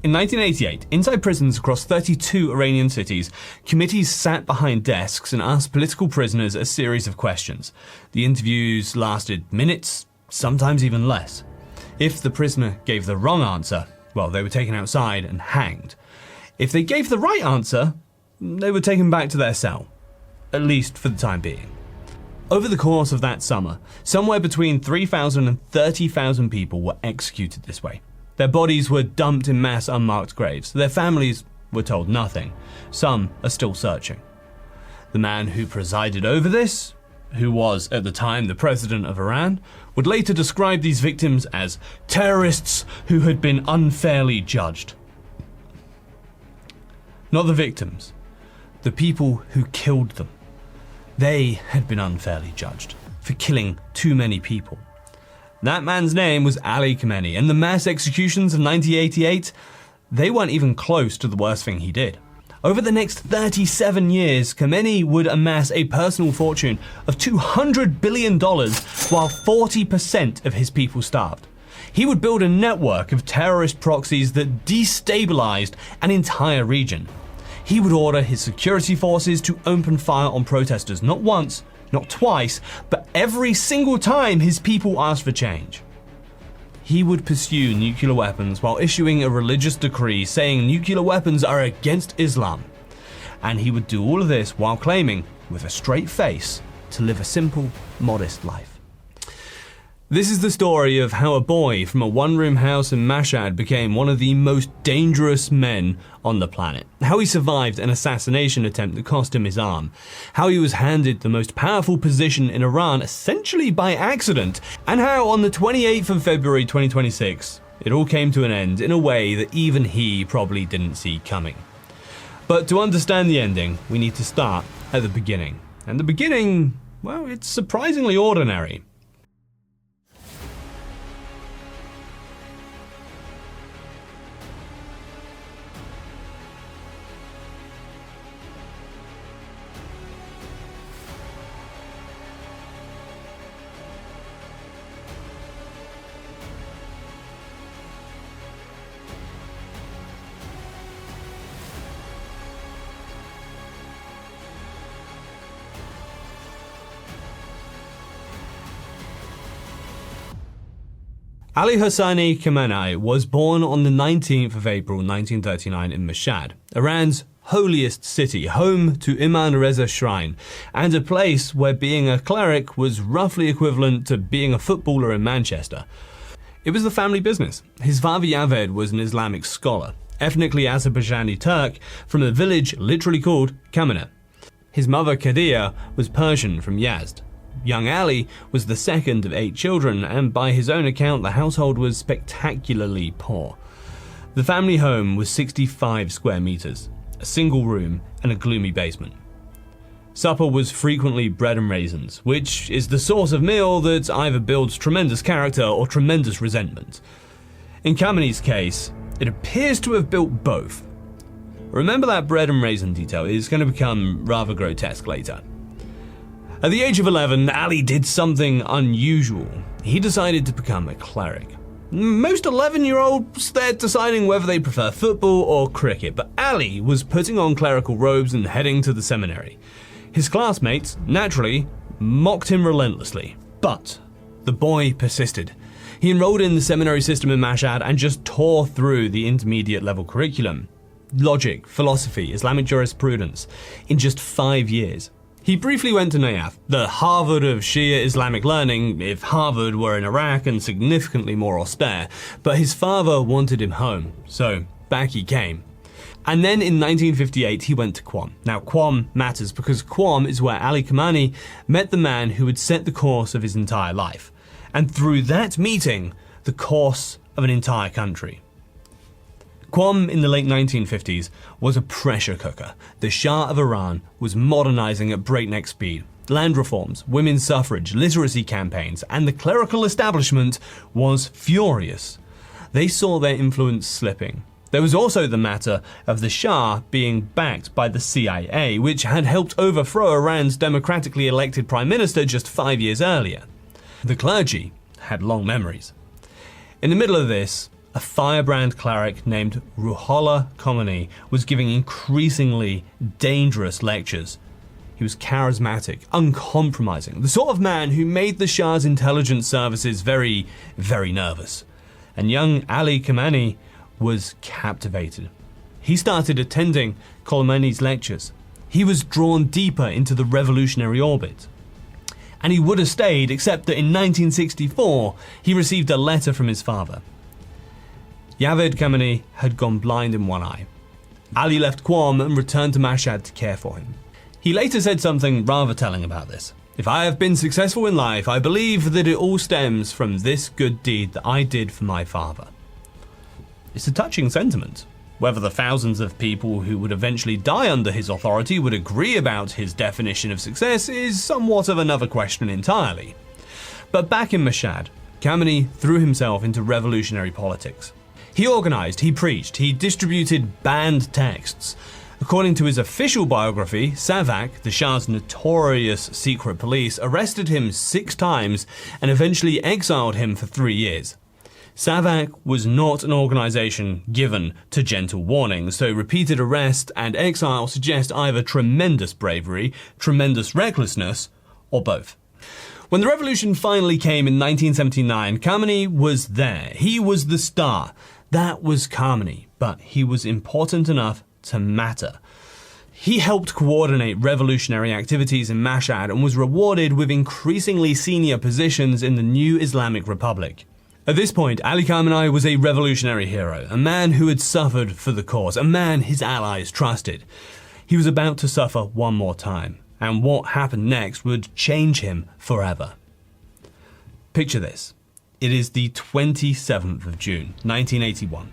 In 1988, inside prisons across 32 Iranian cities, committees sat behind desks and asked political prisoners a series of questions. The interviews lasted minutes, sometimes even less. If the prisoner gave the wrong answer, well, they were taken outside and hanged. If they gave the right answer, they were taken back to their cell, at least for the time being. Over the course of that summer, somewhere between 3,000 and 30,000 people were executed this way. Their bodies were dumped in mass unmarked graves. Their families were told nothing. Some are still searching. The man who presided over this, who was at the time the president of Iran, would later describe these victims as terrorists who had been unfairly judged. Not the victims, the people who killed them. They had been unfairly judged for killing too many people. That man's name was Ali Khamenei, and the mass executions of 1988, they weren't even close to the worst thing he did. Over the next 37 years, Khamenei would amass a personal fortune of $200 billion while 40% of his people starved. He would build a network of terrorist proxies that destabilized an entire region. He would order his security forces to open fire on protesters, not once, not twice, but every single time his people asked for change. He would pursue nuclear weapons while issuing a religious decree saying nuclear weapons are against Islam. And he would do all of this while claiming, with a straight face, to live a simple, modest life. This is the story of how a boy from a one-room house in Mashhad became one of the most dangerous men on the planet. How he survived an assassination attempt that cost him his arm. How he was handed the most powerful position in Iran essentially by accident. And how on the 28th of February 2026, it all came to an end in a way that even he probably didn't see coming. But to understand the ending, we need to start at the beginning. And the beginning, well, it's surprisingly ordinary. Ali Hosseini Khamenei was born on the 19th of April 1939 in Mashhad, Iran's holiest city, home to Imam Reza's shrine, and a place where being a cleric was roughly equivalent to being a footballer in Manchester. It was the family business. His father Yaved was an Islamic scholar, ethnically Azerbaijani Turk, from a village literally called Khamenei. His mother Kadia was Persian from Yazd. Young Ali was the second of 8 children, and by his own account, the household was spectacularly poor. The family home was 65 square meters, a single room, and a gloomy basement. Supper was frequently bread and raisins, which is the sort of meal that either builds tremendous character or tremendous resentment. In Khamenei's case, it appears to have built both. Remember that bread and raisin detail is going to become rather grotesque later. At the age of 11, Ali did something unusual. He decided to become a cleric. Most 11-year-olds, they're deciding whether they prefer football or cricket, but Ali was putting on clerical robes and heading to the seminary. His classmates, naturally, mocked him relentlessly. But the boy persisted. He enrolled in the seminary system in Mashhad and just tore through the intermediate level curriculum. Logic, philosophy, Islamic jurisprudence, in just 5 years. He briefly went to Nayaf, the Harvard of Shia Islamic learning, if Harvard were in Iraq and significantly more austere, but his father wanted him home, so back he came. And then in 1958 he went to Qom. Now Qom matters because Qom is where Ali Khamenei met the man who would set the course of his entire life, and through that meeting, the course of an entire country. Qom in the late 1950s was a pressure cooker. The Shah of Iran was modernizing at breakneck speed. Land reforms, women's suffrage, literacy campaigns, and the clerical establishment was furious. They saw their influence slipping. There was also the matter of the Shah being backed by the CIA, which had helped overthrow Iran's democratically elected prime minister just 5 years earlier. The clergy had long memories. In the middle of this, a firebrand cleric named Ruhollah Khomeini was giving increasingly dangerous lectures. He was charismatic, uncompromising, the sort of man who made the Shah's intelligence services very, very nervous. And young Ali Khamenei was captivated. He started attending Khomeini's lectures. He was drawn deeper into the revolutionary orbit. And he would have stayed, except that in 1964, he received a letter from his father. Yavid Khamenei had gone blind in one eye. Ali left Qom and returned to Mashhad to care for him. He later said something rather telling about this. "If I have been successful in life, I believe that it all stems from this good deed that I did for my father." It's a touching sentiment. Whether the thousands of people who would eventually die under his authority would agree about his definition of success is somewhat of another question entirely. But back in Mashhad, Khamenei threw himself into revolutionary politics. He organized, he preached, he distributed banned texts. According to his official biography, Savak, the Shah's notorious secret police, arrested him 6 times and eventually exiled him for 3 years. Savak was not an organization given to gentle warnings, so repeated arrest and exile suggest either tremendous bravery, tremendous recklessness, or both. When the revolution finally came in 1979, Khamenei was there. He was the star. That was Khamenei, but he was important enough to matter. He helped coordinate revolutionary activities in Mashhad and was rewarded with increasingly senior positions in the new Islamic Republic. At this point, Ali Khamenei was a revolutionary hero, a man who had suffered for the cause, a man his allies trusted. He was about to suffer one more time, and what happened next would change him forever. Picture this. It is the 27th of June, 1981.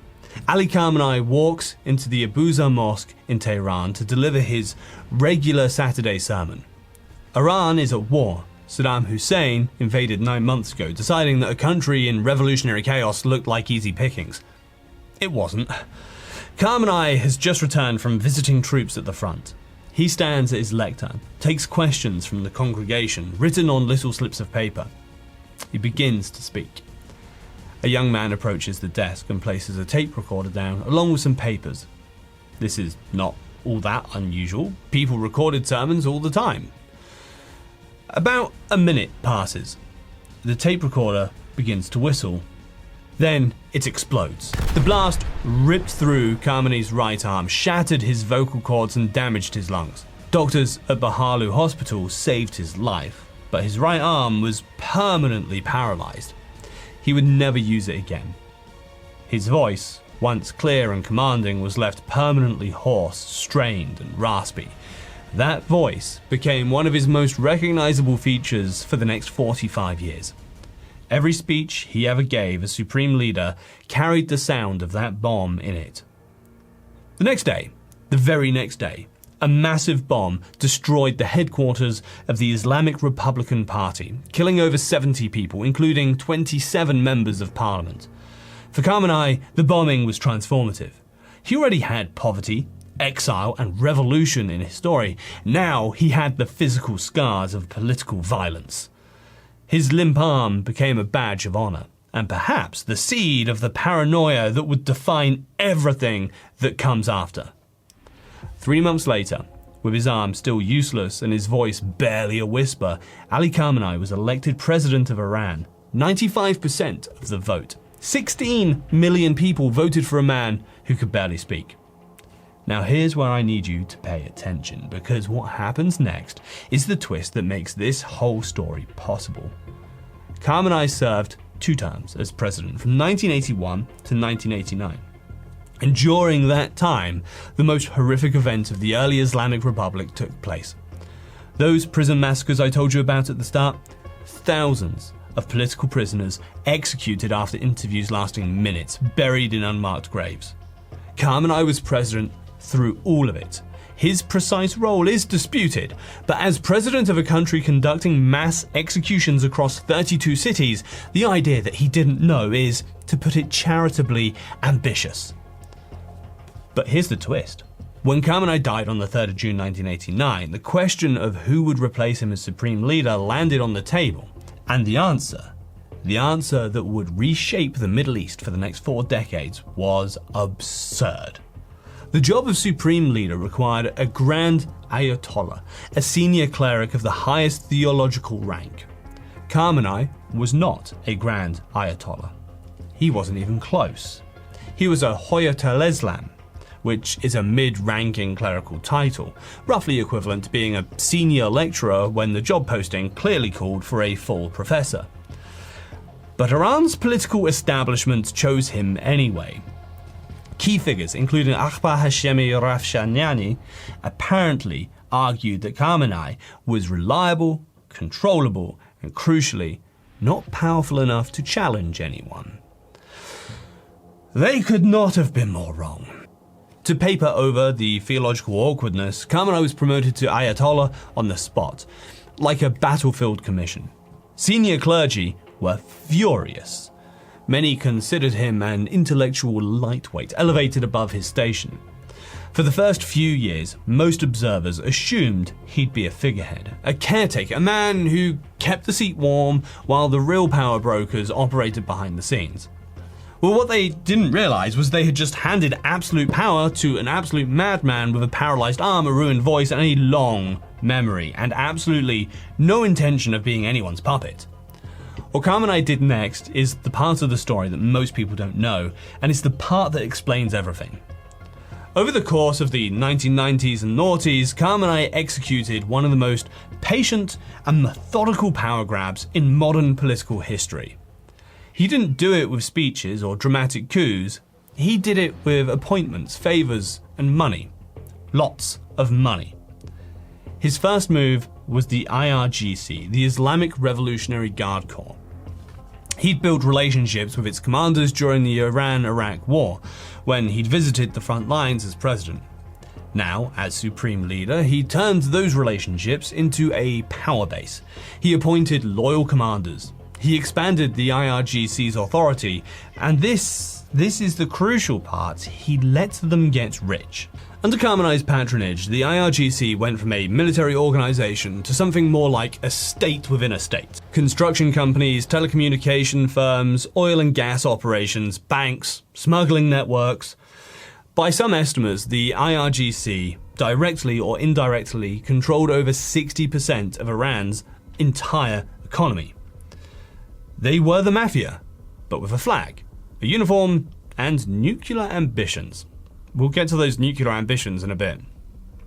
Ali Khamenei walks into the Abuza Mosque in Tehran to deliver his regular Saturday sermon. Iran is at war. Saddam Hussein invaded 9 months ago, deciding that a country in revolutionary chaos looked like easy pickings. It wasn't. Khamenei has just returned from visiting troops at the front. He stands at his lectern, takes questions from the congregation, written on little slips of paper. He begins to speak. A young man approaches the desk and places a tape recorder down, along with some papers. This is not all that unusual. People recorded sermons all the time. About a minute passes. The tape recorder begins to whistle. Then it explodes. The blast ripped through Khamenei's right arm, shattered his vocal cords and damaged his lungs. Doctors at Baharlu Hospital saved his life, but his right arm was permanently paralyzed. He would never use it again. His voice, once clear and commanding, was left permanently hoarse, strained and raspy. That voice became one of his most recognizable features for the next 45 years. Every speech he ever gave as supreme leader carried the sound of that bomb in it. The next day, the very next day, a massive bomb destroyed the headquarters of the Islamic Republican Party, killing over 70 people, including 27 members of parliament. For Khamenei, the bombing was transformative. He already had poverty, exile and revolution in his story. Now he had the physical scars of political violence. His limp arm became a badge of honor, and perhaps the seed of the paranoia that would define everything that comes after. 3 months later, with his arm still useless and his voice barely a whisper, Ali Khamenei was elected president of Iran. 95% of the vote. 16 million people voted for a man who could barely speak. Now here's where I need you to pay attention, because what happens next is the twist that makes this whole story possible. Khamenei served 2 terms as president from 1981 to 1989. And during that time, the most horrific event of the early Islamic Republic took place. Those prison massacres I told you about at the start, thousands of political prisoners executed after interviews lasting minutes, buried in unmarked graves. Khamenei was president through all of it. His precise role is disputed, but as president of a country conducting mass executions across 32 cities, the idea that he didn't know is, to put it charitably, ambitious. But here's the twist. When Khamenei died on the 3rd of June 1989, the question of who would replace him as supreme leader landed on the table, and the answer The answer that would reshape the Middle East for the next 4 decades was absurd. The job of supreme leader required a grand ayatollah, a senior cleric of the highest theological rank. Khamenei was not a grand ayatollah. He wasn't even close. He was a Hoyat al-Islam, which is a mid-ranking clerical title, roughly equivalent to being a senior lecturer when the job posting clearly called for a full professor. But Iran's political establishment chose him anyway. Key figures, including Akbar Hashemi Rafsanjani, apparently argued that Khamenei was reliable, controllable, and crucially, not powerful enough to challenge anyone. They could not have been more wrong. To paper over the theological awkwardness, Khamenei was promoted to Ayatollah on the spot, like a battlefield commission. Senior clergy were furious. Many considered him an intellectual lightweight, elevated above his station. For the first few years, most observers assumed he'd be a figurehead, a caretaker, a man who kept the seat warm while the real power brokers operated behind the scenes. Well, what they didn't realize was they had just handed absolute power to an absolute madman with a paralyzed arm, a ruined voice, and a long memory, and absolutely no intention of being anyone's puppet. What Khamenei did next is the part of the story that most people don't know, and it's the part that explains everything. Over the course of the 1990s and noughties, Khamenei executed one of the most patient and methodical power grabs in modern political history. He didn't do it with speeches or dramatic coups. He did it with appointments, favors, and money. Lots of money. His first move was the IRGC, the Islamic Revolutionary Guard Corps. He'd built relationships with its commanders during the Iran-Iraq War, when he'd visited the front lines as president. Now, as supreme leader, he turned those relationships into a power base. He appointed loyal commanders. He expanded the IRGC's authority, and this is the crucial part, he let them get rich. Under Khamenei's patronage, the IRGC went from a military organization to something more like a state within a state. Construction companies, telecommunication firms, oil and gas operations, banks, smuggling networks. By some estimates, the IRGC, directly or indirectly, controlled over 60% of Iran's entire economy. They were the mafia, but with a flag, a uniform, and nuclear ambitions. We'll get to those nuclear ambitions in a bit.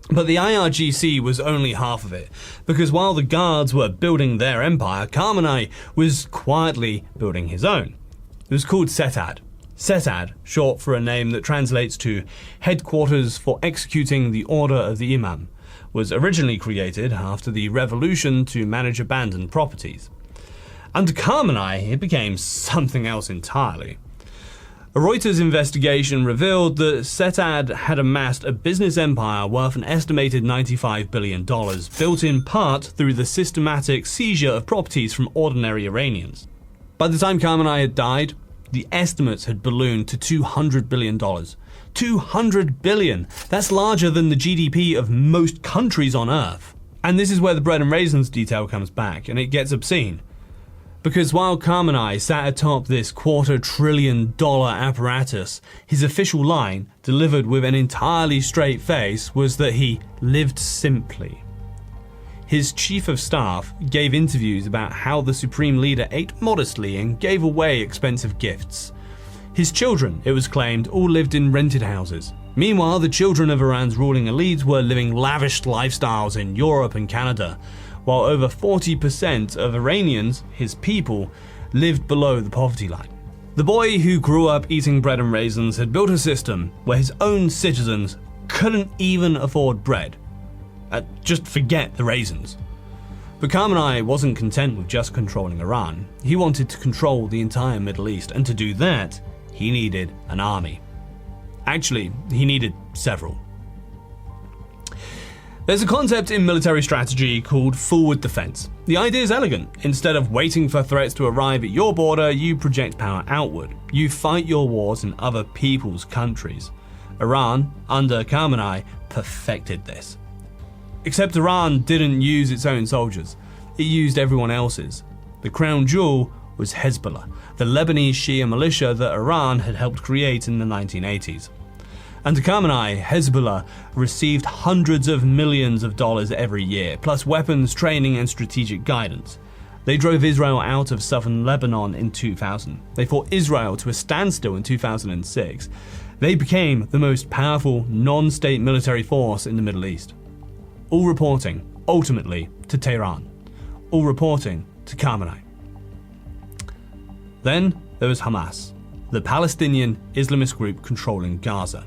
But the IRGC was only half of it, because while the guards were building their empire, Khamenei was quietly building his own. It was called Setad. Setad, short for a name that translates to Headquarters for Executing the Order of the Imam, was originally created after the revolution to manage abandoned properties. Under Khamenei, it became something else entirely. A Reuters investigation revealed that Setad had amassed a business empire worth an estimated $95 billion, built in part through the systematic seizure of properties from ordinary Iranians. By the time Khamenei had died, the estimates had ballooned to $200 billion. $200 billion! That's larger than the GDP of most countries on Earth. And this is where the bread and raisins detail comes back, and it gets obscene. Because while Khamenei sat atop this $250 billion apparatus, his official line, delivered with an entirely straight face, was that he lived simply. His chief of staff gave interviews about how the supreme leader ate modestly and gave away expensive gifts. His children, it was claimed, all lived in rented houses. Meanwhile, the children of Iran's ruling elites were living lavish lifestyles in Europe and Canada, while over 40% of Iranians, his people, lived below the poverty line. The boy who grew up eating bread and raisins had built a system where his own citizens couldn't even afford bread. Just forget the raisins. But Khamenei wasn't content with just controlling Iran. He wanted to control the entire Middle East, and to do that, he needed an army. Actually, he needed several. There's a concept in military strategy called forward defense. The idea is elegant. Instead of waiting for threats to arrive at your border, you project power outward. You fight your wars in other people's countries. Iran, under Khamenei, perfected this. Except Iran didn't use its own soldiers. It used everyone else's. The crown jewel was Hezbollah, the Lebanese Shia militia that Iran had helped create in the 1980s. Under Khamenei, Hezbollah received hundreds of millions of dollars every year, plus weapons, training, and strategic guidance. They drove Israel out of southern Lebanon in 2000. They fought Israel to a standstill in 2006. They became the most powerful non-state military force in the Middle East. All reporting, ultimately, to Tehran. All reporting to Khamenei. Then there was Hamas, the Palestinian Islamist group controlling Gaza.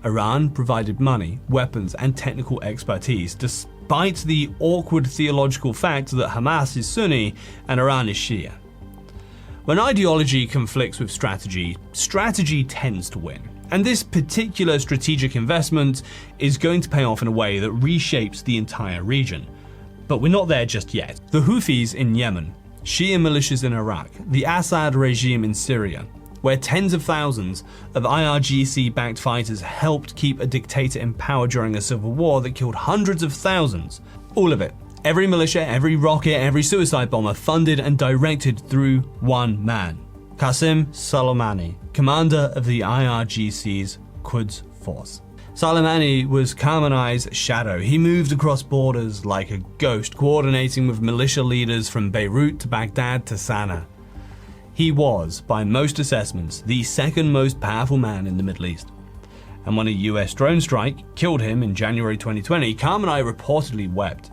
Iran provided money, weapons, and technical expertise, despite the awkward theological fact that Hamas is Sunni and Iran is Shia. When ideology conflicts with strategy, strategy tends to win. And this particular strategic investment is going to pay off in a way that reshapes the entire region. But we're not there just yet. The Houthis in Yemen, Shia militias in Iraq, the Assad regime in Syria, where tens of thousands of IRGC-backed fighters helped keep a dictator in power during a civil war that killed hundreds of thousands. All of it. Every militia, every rocket, every suicide bomber funded and directed through one man. Qasem Soleimani, commander of the IRGC's Quds Force. Soleimani was Khamenei's shadow. He moved across borders like a ghost, coordinating with militia leaders from Beirut to Baghdad to Sana'a. He was, by most assessments, the second most powerful man in the Middle East. And when a US drone strike killed him in January 2020, Khamenei reportedly wept.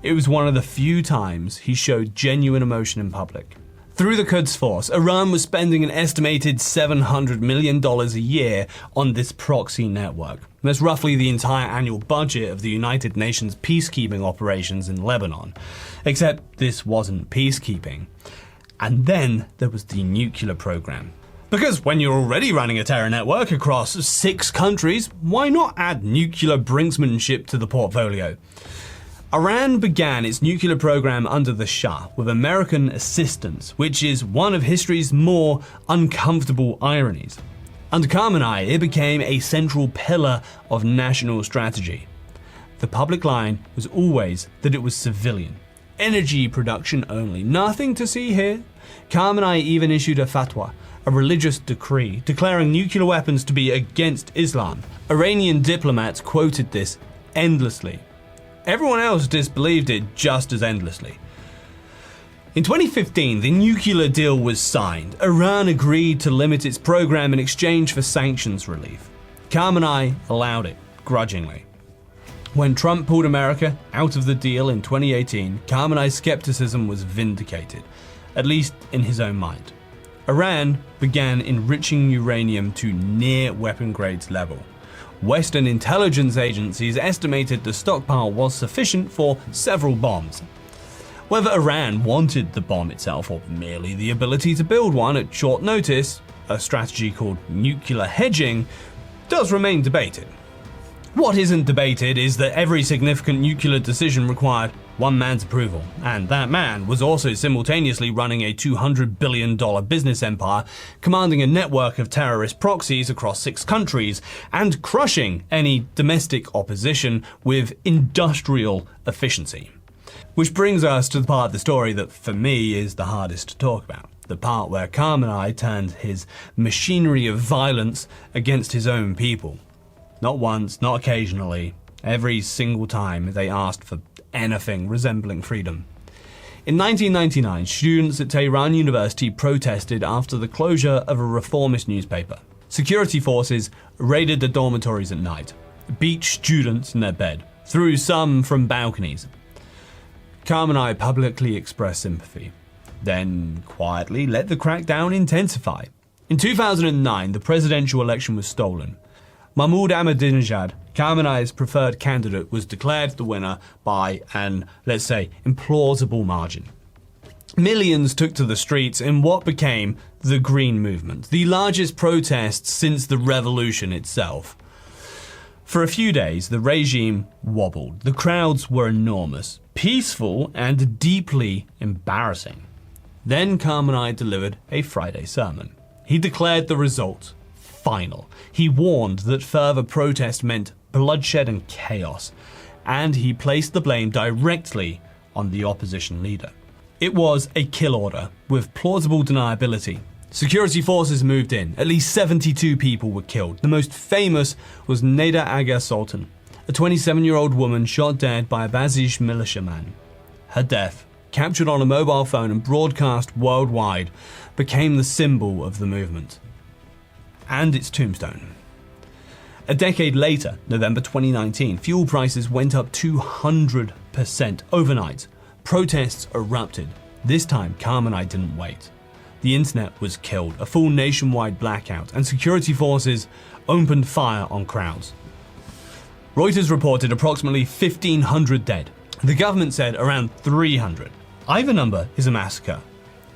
It was one of the few times he showed genuine emotion in public. Through the Quds Force, Iran was spending an estimated $700 million a year on this proxy network. That's roughly the entire annual budget of the United Nations peacekeeping operations in Lebanon. Except this wasn't peacekeeping. And then there was the nuclear program. Because when you're already running a terror network across 6 countries, why not add nuclear brinksmanship to the portfolio? Iran began its nuclear program under the Shah with American assistance, which is one of history's more uncomfortable ironies. Under Khamenei, it became a central pillar of national strategy. The public line was always that it was civilian. Energy production only. Nothing to see here. Khamenei even issued a fatwa, a religious decree, declaring nuclear weapons to be against Islam. Iranian diplomats quoted this endlessly. Everyone else disbelieved it just as endlessly. In 2015, the nuclear deal was signed. Iran agreed to limit its program in exchange for sanctions relief. Khamenei allowed it, grudgingly. When Trump pulled America out of the deal in 2018, Khamenei's skepticism was vindicated, at least in his own mind. Iran began enriching uranium to near weapon grade level. Western intelligence agencies estimated the stockpile was sufficient for several bombs. Whether Iran wanted the bomb itself or merely the ability to build one at short notice, a strategy called nuclear hedging, does remain debated. What isn't debated is that every significant nuclear decision required one man's approval, and that man was also simultaneously running a $200 billion business empire, commanding a network of terrorist proxies across 6 countries, and crushing any domestic opposition with industrial efficiency. Which brings us to the part of the story that for me is the hardest to talk about. The part where Khamenei turned his machinery of violence against his own people. Not once, not occasionally, every single time they asked for anything resembling freedom. In 1999, students at Tehran University protested after the closure of a reformist newspaper. Security forces raided the dormitories at night, beat students in their bed, threw some from balconies. Khamenei publicly expressed sympathy, then quietly let the crackdown intensify. In 2009, the presidential election was stolen. Mahmoud Ahmadinejad, Khamenei's preferred candidate, was declared the winner by an, let's say, implausible margin. Millions took to the streets in what became the Green Movement, the largest protest since the revolution itself. For a few days, the regime wobbled. The crowds were enormous, peaceful, and deeply embarrassing. Then Khamenei delivered a Friday sermon. He declared the result final. He warned that further protest meant bloodshed and chaos, and he placed the blame directly on the opposition leader. It was a kill order with plausible deniability. Security forces moved in. At least 72 people were killed. The most famous was Neda Aga Sultan, a 27-year-old woman shot dead by a Basij militiaman. Her death, captured on a mobile phone and broadcast worldwide, became the symbol of the movement. And its tombstone. A decade later, November 2019, fuel prices went up 200% overnight. Protests erupted. This time, Khamenei didn't wait. The internet was killed, a full nationwide blackout, and security forces opened fire on crowds. Reuters reported approximately 1,500 dead. The government said around 300. Either number is a massacre.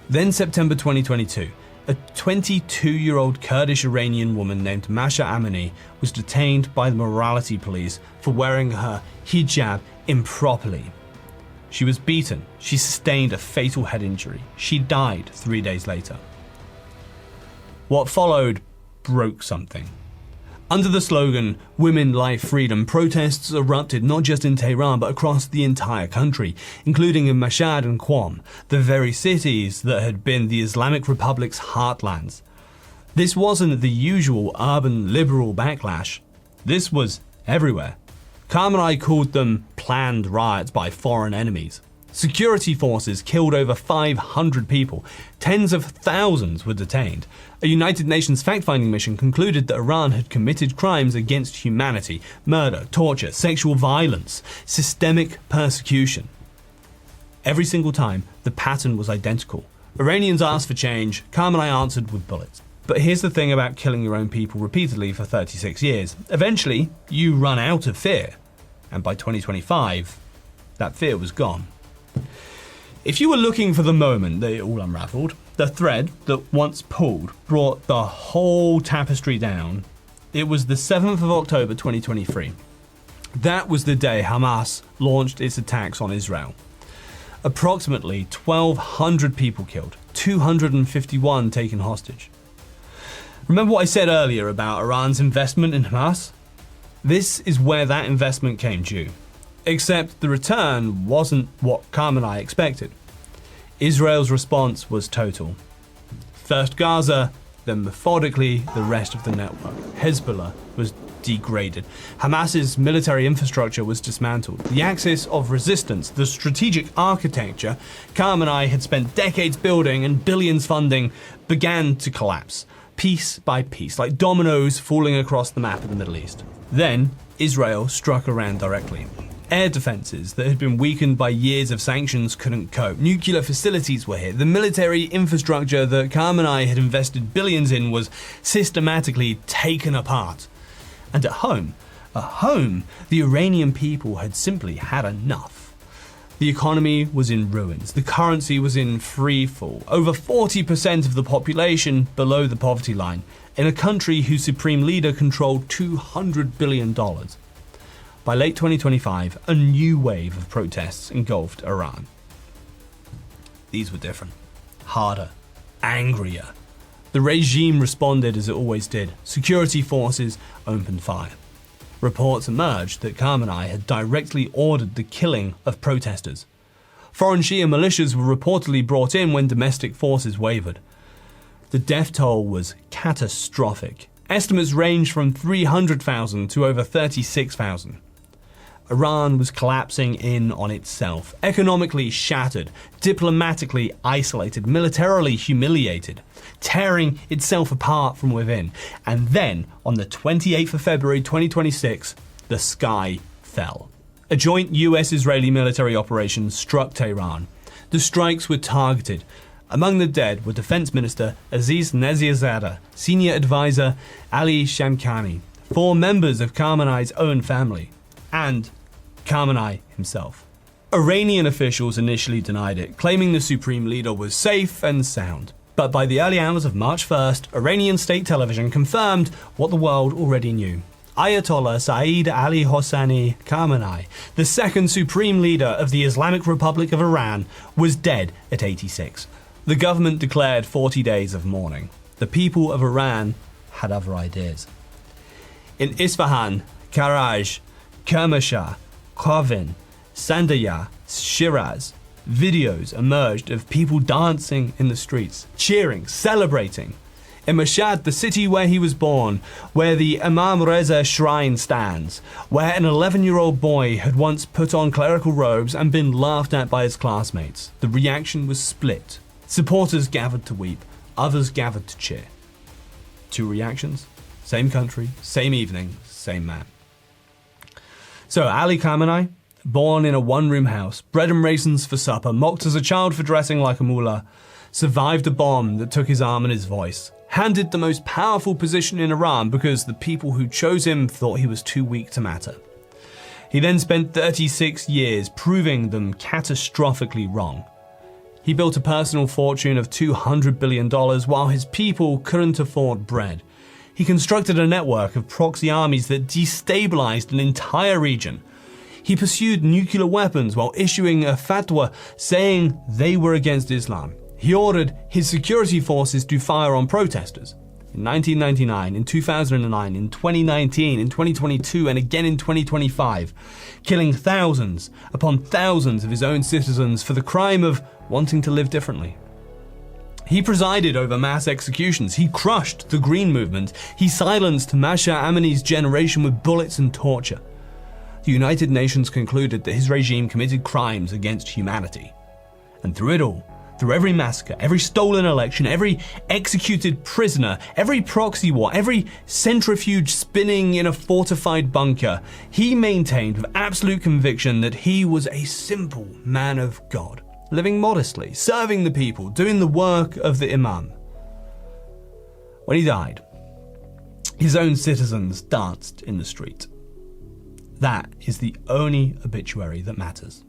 Then September 2022, a 22-year-old Kurdish Iranian woman named Mashhad was detained by the morality police for wearing her hijab improperly. She was beaten. She sustained a fatal head injury. She died 3 days later. What followed broke something. Under the slogan, "Women, Life, Freedom," protests erupted not just in Tehran but across the entire country, including in Mashhad and Qom, the very cities that had been the Islamic Republic's heartlands. This wasn't the usual urban liberal backlash. This was everywhere. Khamenei called them planned riots by foreign enemies. Security forces killed over 500 people. Tens of thousands were detained. A United Nations fact-finding mission concluded that Iran had committed crimes against humanity, murder, torture, sexual violence, systemic persecution. Every single time, the pattern was identical. Iranians asked for change, Khamenei answered with bullets. But here's the thing about killing your own people repeatedly for 36 years. Eventually, you run out of fear. And by 2025, that fear was gone. If you were looking for the moment that it all unraveled, the thread that once pulled brought the whole tapestry down, it was the 7th of October 2023. That was the day Hamas launched its attacks on Israel. Approximately 1,200 people killed, 251 taken hostage. Remember what I said earlier about Iran's investment in Hamas? This is where that investment came due. Except the return wasn't what Khamenei expected. Israel's response was total. First Gaza, then methodically the rest of the network. Hezbollah was degraded. Hamas's military infrastructure was dismantled. The axis of resistance, the strategic architecture Khamenei had spent decades building and billions funding, began to collapse, piece by piece, like dominoes falling across the map of the Middle East. Then, Israel struck Iran directly. Air defenses that had been weakened by years of sanctions couldn't cope. Nuclear facilities were hit. The military infrastructure that Khamenei had invested billions in was systematically taken apart. And at home, the Iranian people had simply had enough. The economy was in ruins. The currency was in free fall. Over 40% of the population below the poverty line, in a country whose supreme leader controlled $200 billion. By late 2025, a new wave of protests engulfed Iran. These were different, harder, angrier. The regime responded as it always did. Security forces opened fire. Reports emerged that Khamenei had directly ordered the killing of protesters. Foreign Shia militias were reportedly brought in when domestic forces wavered. The death toll was catastrophic. Estimates ranged from 300,000 to over 36,000. Iran was collapsing in on itself, economically shattered, diplomatically isolated, militarily humiliated, tearing itself apart from within. And then, on the 28th of February 2026, the sky fell. A joint US-Israeli military operation struck Tehran. The strikes were targeted. Among the dead were Defense Minister Aziz Nezirzadeh, Senior Advisor Ali Shamkhani, 4 members of Khamenei's own family, and Khamenei himself. Iranian officials initially denied it, claiming the supreme leader was safe and sound. But by the early hours of March 1st, Iranian state television confirmed what the world already knew. Ayatollah Saeed Ali Hosseini Khamenei, the second supreme leader of the Islamic Republic of Iran, was dead at 86. The government declared 40 days of mourning. The people of Iran had other ideas. In Isfahan, Karaj, Kermanshah, Qovin, Sandayyah, Shiraz, videos emerged of people dancing in the streets, cheering, celebrating. In Mashhad, the city where he was born, where the Imam Reza shrine stands, where an 11-year-old boy had once put on clerical robes and been laughed at by his classmates, the reaction was split. Supporters gathered to weep, others gathered to cheer. Two reactions, same country, same evening, same man. So Ali Khamenei, born in a one-room house, bread and raisins for supper, mocked as a child for dressing like a mullah, survived a bomb that took his arm and his voice, handed the most powerful position in Iran because the people who chose him thought he was too weak to matter. He then spent 36 years proving them catastrophically wrong. He built a personal fortune of $200 billion while his people couldn't afford bread. He constructed a network of proxy armies that destabilized an entire region. He pursued nuclear weapons while issuing a fatwa saying they were against Islam. He ordered his security forces to fire on protesters. In 1999, in 2009, in 2019, in 2022, and again in 2025, killing thousands upon thousands of his own citizens for the crime of wanting to live differently. He presided over mass executions. He crushed the Green Movement. He silenced Mahsa Amini's generation with bullets and torture. The United Nations concluded that his regime committed crimes against humanity. And through it all, through every massacre, every stolen election, every executed prisoner, every proxy war, every centrifuge spinning in a fortified bunker, he maintained with absolute conviction that he was a simple man of God, living modestly, serving the people, doing the work of the Imam. When he died, his own citizens danced in the street. That is the only obituary that matters.